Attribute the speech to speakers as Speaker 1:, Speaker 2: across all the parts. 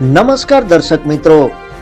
Speaker 1: નમસ્કાર દર્શક મિત્રો,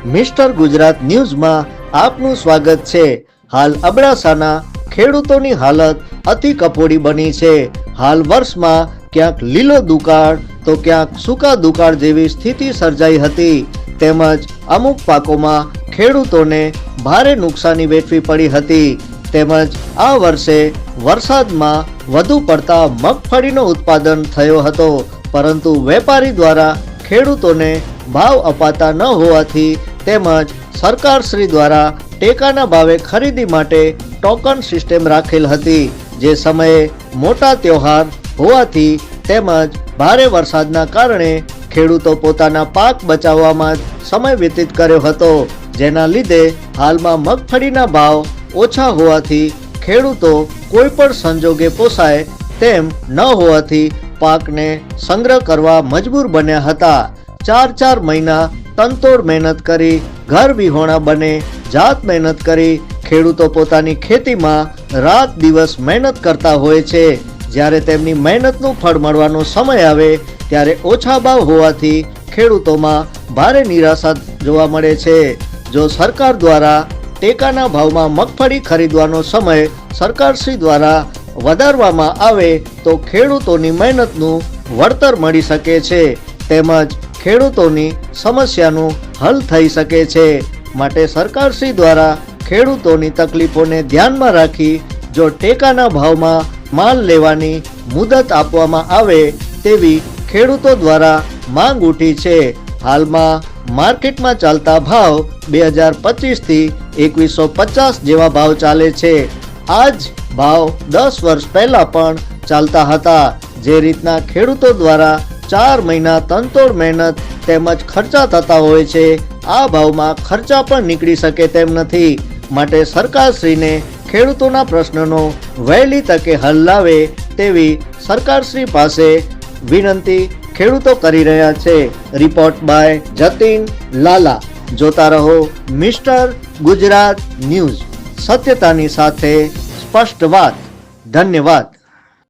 Speaker 1: મિસ્ટર ગુજરાત ન્યૂઝમાં આપનું સ્વાગત છે। હાલ અબડાસાના ખેડૂતોની હાલત અતિ કફોડી બની છે। હાલ વર્ષમાં ક્યાંક લીલો દુકાળ તો ક્યાંક સૂકા દુકાળ જેવી સ્થિતિ સર્જાઈ હતી, તેમજ અમુક પાકોમાં ખેડૂતોને ભારે નુકસાની વેઠવી પડી હતી। તેમજ આ વર્ષે વરસાદમાં વધુ પડતા મગફળીનો ઉત્પાદન થયો હતો, પરંતુ વેપારી દ્વારા ખેડૂતોને ભાવ અપાતા ન હોવાથી તેમજ સરકારશ્રી દ્વારા ટેકાના ભાવે ખરીદી માટે ટોકન સિસ્ટમ રાખેલ હતી, જે સમયે મોટા તહેવાર હોવાથી તેમજ ભારે વરસાદના કારણે ખેડૂતો પોતાના પાક બચાવવામાં સમય વ્યતીત કર્યો હતો, જેના લીધે હાલમાં મગફળીના ભાવ ઓછા હોવાથી ખેડૂતો કોઈ પણ સંજોગે પોસાય તેમ ન હોવાથી પાકને સંગ્રહ કરવા મજબૂર બન્યા હતા। 4 મહિના તનતોડ મહેનત કરી ઘર વિહોણા બને જાત મહેનત કરી ખેડૂતો પોતાની ખેતીમાં રાત દિવસ મહેનત કરતા હોય છે। જ્યારે તેમની મહેનતનું ફળ મળવાનો સમય આવે ત્યારે ઓછા ભાવ હોવાથી ખેડૂતોમાં ભારે નિરાશા જોવા મળે છે। જો સરકાર દ્વારા ટેકાના ભાવમાં મગફળી ખરીદવાનો સમય સરકારશ્રી દ્વારા વધારવામાં આવે તો ખેડૂતોની મહેનતનું વળતર મળી શકે છે, તેમજ ખેડૂતોની સમસ્યાનું હલ થઈ શકે છે। માટે સરકારશ્રી દ્વારા ખેડૂતોની તકલીફોને ધ્યાનમાં રાખી જો ટેકાના ભાવમાં માલ લેવાની મુદત આપવામાં આવે તેવી ખેડૂતો દ્વારા માંગ ઉઠી છે। હાલમાં માર્કેટમાં ચાલતા ભાવ 2025 થી 2150 જેવા ભાવ ચાલે છે। આ જ ભાવ 10 વર્ષ પહેલા પણ ચાલતા હતા। જે રીતના ખેડૂતો દ્વારા 4 મહિના તનતોડ મહેનત તેમજ ખર્ચા થતા હોય છે, આ ભાવમાં ખર્ચા પણ નીકળી શકે તેમ નથી। માટે સરકારશ્રીને ખેડૂતોના પ્રશ્નનો વહેલી તકે હલ લાવે તેવી સરકારશ્રી પાસે વિનંતી ખેડૂતો કરી રહ્યા છે। રિપોર્ટ બાય જતીન લાલા। જોતા રહો મિસ્ટર ગુજરાત ન્યૂઝ, સત્યતાની સાથે સ્પષ્ટ વાત। ધન્યવાદ।